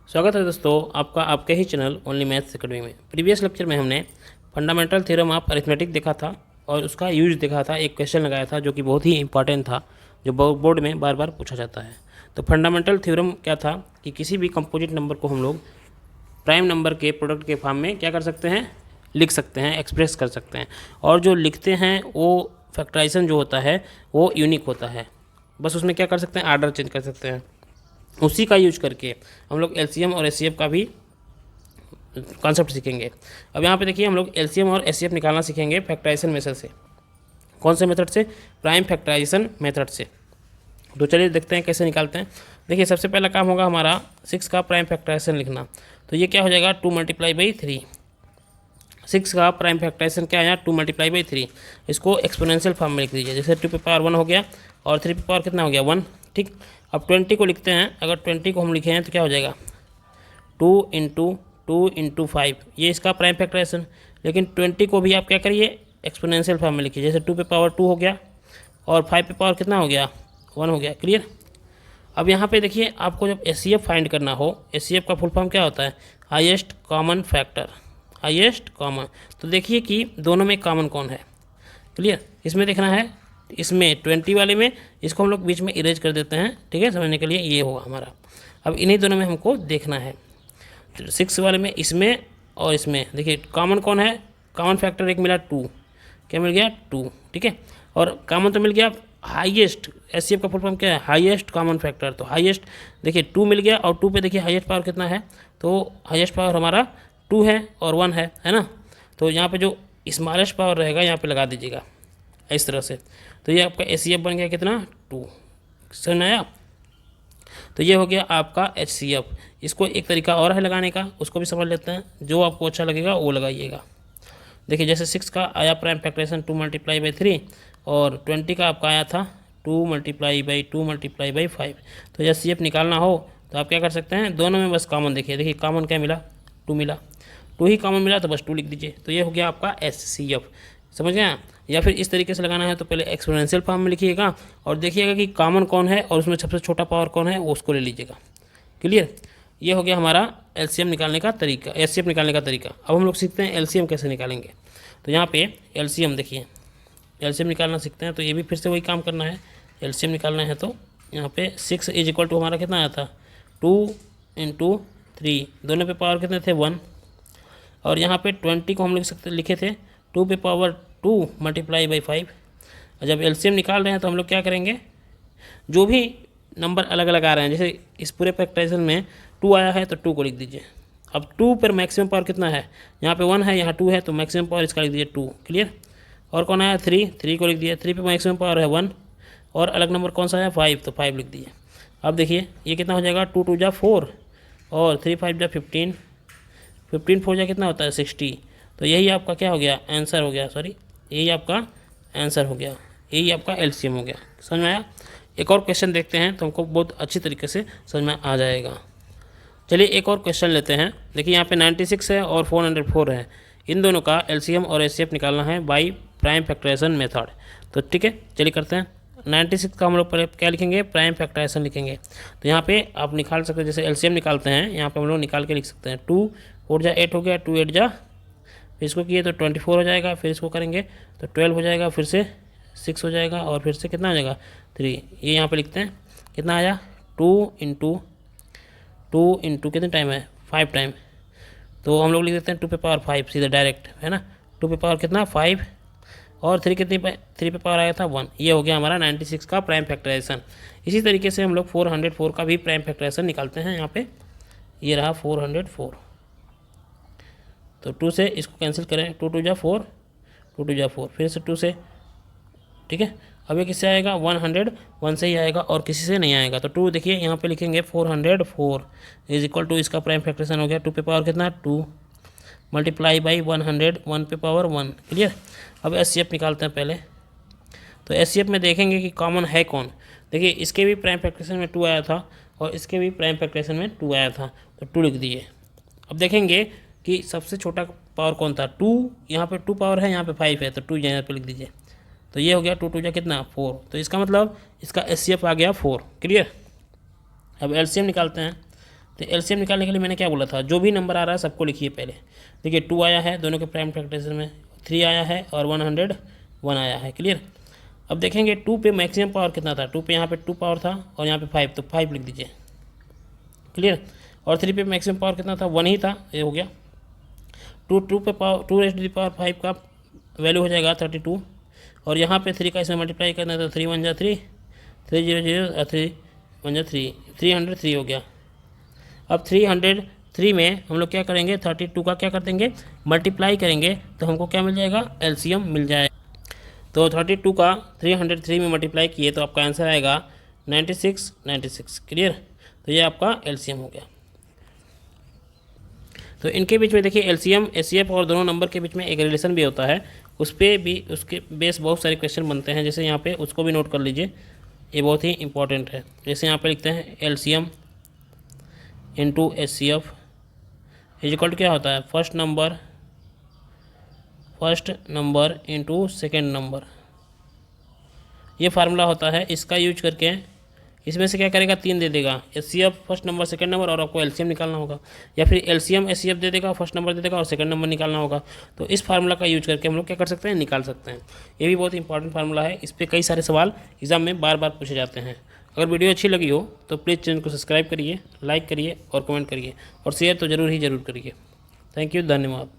स्वागत है दोस्तों आपका आपके ही चैनल ओनली मैथ्स अकेडमी में। प्रीवियस लेक्चर में हमने फंडामेंटल थ्योरम ऑफ अरिथमेटिक देखा था और उसका यूज देखा था। एक क्वेश्चन लगाया था जो कि बहुत ही इंपॉर्टेंट था, जो बोर्ड में बार बार पूछा जाता है। तो फंडामेंटल थ्योरम क्या था कि किसी भी कंपोजिट नंबर को हम लोग प्राइम नंबर के प्रोडक्ट के फॉर्म में क्या कर सकते हैं, लिख सकते हैं, एक्सप्रेस कर सकते हैं। और जो लिखते हैं वो फैक्टराइजेशन जो होता है वो यूनिक होता है, बस उसमें क्या कर सकते हैं, आर्डर चेंज कर सकते हैं। उसी का यूज करके हम लोग एलसीएम और एचसीएफ का भी कॉन्सेप्ट सीखेंगे। अब यहाँ पे देखिए हम लोग एलसीएम और एचसीएफ निकालना सीखेंगे फैक्टराइजेशन मेथड से। कौन से मेथड से? प्राइम फैक्टराइजेशन मेथड से। तो चलिए देखते हैं कैसे निकालते हैं। देखिए सबसे पहला काम होगा हमारा 6 का प्राइम फैक्टराइजेशन लिखना। तो ये क्या हो जाएगा, 2 × 3। 6 का प्राइम फैक्टराइजेशन क्या आया, 2 × 3। इसको एक्सपोनेंशियल फॉर्म में लिख दीजिए। जैसे 2 पे पावर 1 हो गया और 3 पे पावर कितना हो गया, 1। ठीक, अब 20 को लिखते हैं। अगर 20 को हम लिखे हैं तो क्या हो जाएगा, 2 × 2 × 5, ये इसका प्राइम फैक्टराइजेशन। लेकिन 20 को भी आप क्या करिए, एक्सपोनेंशियल फॉर्म में लिखिए। जैसे 2 पे पावर 2 हो गया और 5 पे पावर कितना हो गया, 1 हो गया। क्लियर। अब यहाँ पे देखिए आपको जब एचसीएफ फाइंड करना हो, एचसीएफ का फुल फॉर्म क्या होता है, highest common factor, highest common. तो देखिए कि दोनों में कॉमन कौन है। क्लियर। इसमें देखना है, इसमें 20 वाले में इसको हम लोग बीच में इरेज कर देते हैं। ठीक है, समझने के लिए ये होगा हमारा। अब इन्हीं दोनों में हमको देखना है, 6 वाले में, इसमें और इसमें। देखिए कॉमन कौन है, कॉमन फैक्टर एक मिला 2, क्या मिल गया 2। ठीक है, और कॉमन तो मिल गया हाईएस्ट। एचसीएफ का फुल फॉर्म क्या है, हाईएस्ट कॉमन फैक्टर। तो हाईएस्ट देखिए 2 मिल गया और 2 पे देखिए हाईएस्ट पावर कितना है, तो हाईएस्ट पावर हमारा 2 है और 1 है ना। तो यहाँ पे जो स्मॉलेस्ट पावर रहेगा यहाँ पे लगा दीजिएगा इस तरह से। तो ये आपका एचसीएफ बन गया कितना, 2। समझ आया। तो ये हो गया आपका एचसीएफ। इसको एक तरीका और है लगाने का, उसको भी समझ लेते हैं। जो आपको अच्छा लगेगा वो लगाइएगा। देखिए जैसे 6 का आया प्राइम फैक्टराइजेशन 2 × 3 और 20 का आपका आया था 2 × 2 × 5। तो एचसीएफ निकालना हो तो आप क्या कर सकते हैं, दोनों में बस कॉमन देखिए। देखिए कॉमन क्या मिला, 2 मिला, 2 ही कॉमन मिला तो बस 2 लिख दीजिए। तो ये हो गया आपका एचसीएफ। समझ गए। या फिर इस तरीके से लगाना है तो पहले एक्सपोनेंशियल फॉर्म में लिखिएगा और देखिएगा कि कॉमन कौन है और उसमें सबसे छोटा पावर कौन है, वो उसको ले लीजिएगा। क्लियर। ये हो गया हमारा एलसीएम निकालने का तरीका, एचसीएफ निकालने का तरीका। अब हम लोग सीखते हैं एलसीएम कैसे निकालेंगे। तो यहाँ पे एलसीएम देखिए, एलसीएम निकालना सीखते हैं। तो ये भी फिर से वही काम करना है, एलसीएम निकालना है। तो यहाँ पे 6 = हमारा कितना आया था, 2 × 3, दोनों पे पावर कितने थे, 1। और यहाँ पे 20 को हम लिखे थे 2 पे पावर 2 × 5। और जब एलसीएम निकाल रहे हैं तो हम लोग क्या करेंगे, जो भी नंबर अलग अलग आ रहे हैं, जैसे इस पूरे फैक्टराइजेशन में 2 आया है तो 2 को लिख दीजिए। अब 2 पर मैक्सिमम पावर कितना है, यहाँ पे 1 है, यहाँ 2 है, तो मैक्सिमम पावर इसका लिख दीजिए 2। क्लियर। और कौन आया 3 को लिख दिया, 3 पे मैक्सिमम पावर है 1। और अलग नंबर कौन सा है, 5, तो 5 लिख दीजिए। अब देखिए ये कितना हो जाएगा, 2 × 2 = 4 और 3 × 5 = 15, 15 4 कितना होता है, 60। तो यही आपका क्या हो गया, आंसर हो गया, सॉरी यही आपका आंसर हो गया, यही आपका एलसीएम हो गया। समझ में आया। एक और क्वेश्चन देखते हैं तो हमको बहुत अच्छी तरीके से समझ में आ जाएगा। चलिए एक और क्वेश्चन लेते हैं। देखिए यहाँ पे 96 है और 404 है। इन दोनों का एलसीएम और एचसीएफ निकालना है बाई प्राइम फैक्टराइजेशन मेथड। तो ठीक है, चलिए करते हैं। 96 का हम लोग पहले क्या लिखेंगे, प्राइम फैक्टराइजेशन लिखेंगे। तो यहाँ पे आप निकाल सकते हैं, जैसे एलसीएम निकालते हैं यहाँ पे हम लोग निकाल के लिख सकते हैं। 2 4 × 8 हो गया, 2 8 × फिर इसको किए तो 24 हो जाएगा, फिर इसको करेंगे तो 12 हो जाएगा, फिर से 6 हो जाएगा और फिर से कितना हो जाएगा, 3। ये यहाँ पे लिखते हैं कितना आया, 2 × 2 कितने टाइम है, 5 टाइम। तो हम लोग लिख देते हैं 2 पे पावर 5 सीधा डायरेक्ट, है ना। 2 पे पावर कितना, 5 और 3 कितनी पे, 3 पे पावर आया था 1। ये हो गया हमारा 96 का प्राइम फैक्टराइजेशन। इसी तरीके से हम लोग 404 का भी प्राइम फैक्टराइजेशन निकालते हैं। यहाँ पे ये रहा 404। तो 2 से इसको कैंसिल करें, 2 × 2 = 4, 2 × 2 = 4, फिर से 2 से। ठीक है, अब ये किससे आएगा, 101 से ही आएगा और किसी से नहीं आएगा। तो 2 देखिए यहाँ पे लिखेंगे 404 = इसका प्राइम फैक्टराइजेशन हो गया। 2 पे पावर कितना, 2 × 100, 1 पे पावर 1। क्लियर। अब एचसीएफ निकालते हैं पहले। तो एचसीएफ में देखेंगे कि कॉमन है कौन। देखिए इसके भी प्राइम फैक्टराइजेशन में 2 आया था और इसके भी प्राइम फैक्टराइजेशन में 2 आया था, तो 2 लिख दिए। अब देखेंगे कि सबसे छोटा पावर कौन था, 2। यहाँ पे 2 पावर है, यहाँ पे 5 है, तो 2 यहाँ पे लिख दीजिए। तो ये हो गया 2 × 2 = कितना, 4। तो इसका मतलब इसका एचसीएफ आ गया 4। क्लियर। अब एलसीएम निकालते हैं। तो एलसीएम निकालने के लिए मैंने क्या बोला था, जो भी नंबर आ रहा है सबको लिखिए पहले। देखिए 2 आया है दोनों के प्राइम फैक्टराइजेशन में, 3 आया है और 101 आया है। क्लियर। अब देखेंगे 2 पे मैक्सिमम पावर कितना था, 2 पे यहाँ पे 2 पावर था और यहाँ पे 5, तो 5 लिख दीजिए। क्लियर। और 3 पे मैक्सिमम पावर कितना था, 1 ही था, ये हो गया। 2 पे पावर 2⁵ का वैल्यू हो जाएगा 32 और यहाँ पे 3 का इसमें मल्टीप्लाई करना था, 3 1 जा 3, 3 0 0 और 3 1 जा 3, 303 हो गया। अब 303 में हम लोग क्या करेंगे, 32 का क्या कर देंगे, मल्टीप्लाई करेंगे तो हमको क्या मिल जाएगा, एलसीएम मिल जाएगा। तो 32 का 303 में मल्टीप्लाई किए तो आपका आंसर आएगा 96। क्लियर। तो ये आपका एलसीएम हो गया। तो इनके बीच में देखिए एलसीएम एचसीएफ और दोनों नंबर के बीच में एक रिलेशन भी होता है, उस पर भी उसके बेस बहुत सारे क्वेश्चन बनते हैं। जैसे यहाँ पे उसको भी नोट कर लीजिए, ये बहुत ही इंपॉर्टेंट है। जैसे यहाँ पे लिखते हैं LCM into HCF is equal to क्या होता है, first number into second number, ये फार्मूला होता है। इसका यूज करके इसमें से क्या करेगा, 3 दे देगा, HCF first number second number और आपको एलसीएम निकालना होगा, या फिर एलसीएम एचसीएफ दे देगा, फर्स्ट नंबर दे देगा और सेकंड नंबर निकालना होगा। तो इस फार्मूला का यूज करके हम लोग क्या कर सकते हैं, निकाल सकते हैं। ये भी बहुत इंपॉर्टेंट फार्मूला है, इस पर कई सारे सवाल एग्जाम में बार बार पूछे जाते हैं। अगर वीडियो अच्छी लगी हो तो प्लीज़ चैनल को सब्सक्राइब करिए, लाइक करिए और कमेंट करिए और शेयर तो ज़रूर करिए। थैंक यू, धन्यवाद।